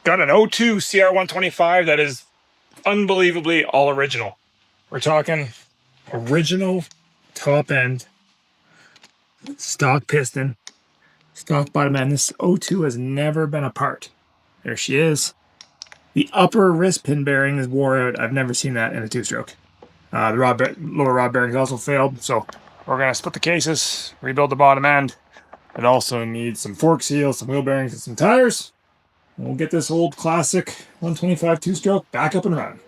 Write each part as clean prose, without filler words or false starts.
Got an 02 CR125 that is unbelievably all original. We're talking original top end, stock piston, stock bottom end. This 02 has never been apart. There she is. The upper wrist pin bearing is wore out. I've never seen that in a two-stroke. The lower rod bearings also failed, so we're going to split the cases, rebuild the bottom end. It also needs some fork seals, some wheel bearings, and some tires. And we'll get this old classic 125 two-stroke back up and running.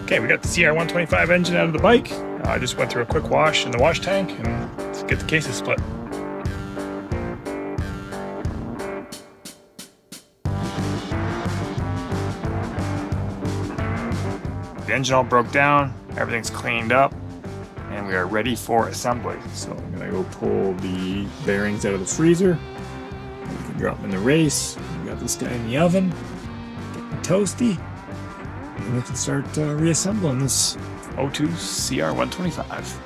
Okay, we got the CR125 engine out of the bike. I just went through a quick wash in the wash tank and let's get the cases split. The engine all broke down, everything's cleaned up, and we are ready for assembly. So I'm gonna go pull the bearings out of the freezer. We can drop them in the race. We got this guy in the oven, getting toasty. And we can start reassembling this 02 CR125.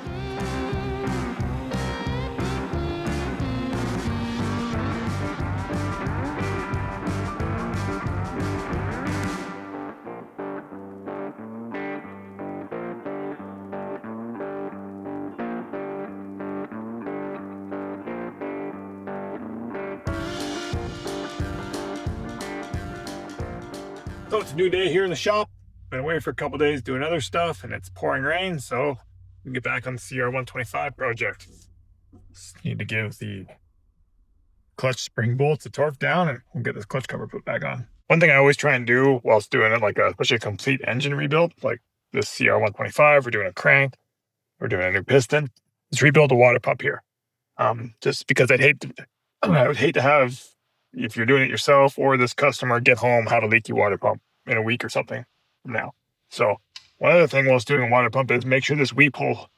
So it's a new day here in the shop. Been away for a couple days doing other stuff, and it's pouring rain, so we can get back on the CR125 project. Just need to give the clutch spring bolts a torque down, and we'll get this clutch cover put back on. One thing I always try and do whilst doing it, especially a complete engine rebuild, like this CR125, we're doing a crank, we're doing a new piston, is rebuild the water pump here. Just because I would hate to have, if you're doing it yourself or this customer, get home, have a leaky water pump in a week or something from now. So one other thing whilst doing a water pump is make sure this weep hole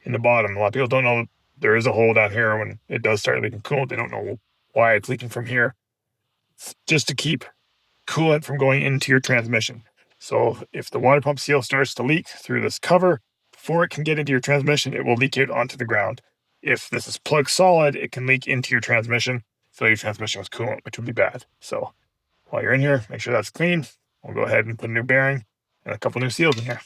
in the bottom. A lot of people don't know there is a hole down here when it does start leaking coolant. They don't know why it's leaking from here. It's just to keep coolant from going into your transmission. So if the water pump seal starts to leak through this cover, before it can get into your transmission, it will leak out onto the ground. If this is plug solid, it can leak into your transmission, so your transmission was coolant, which would be bad. So while you're in here, make sure that's clean. We'll go ahead and put a new bearing and a couple new seals in here.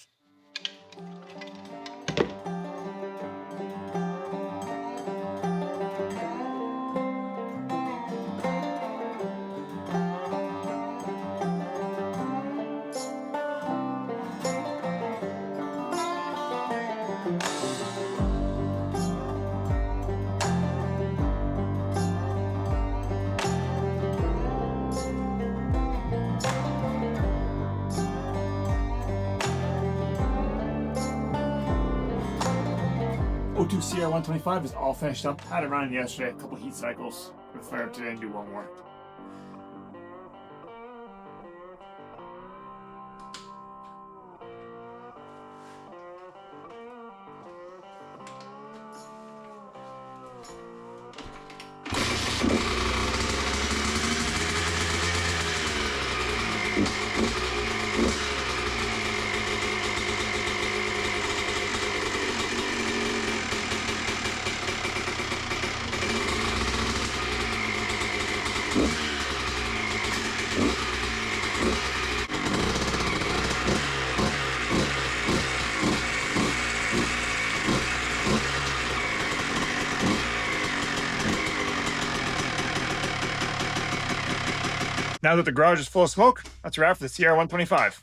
O2 CR125 is all finished up. Had it running yesterday, a couple heat cycles. We'll fire up today and do one more. Now that the garage is full of smoke, that's a wrap for the CR125.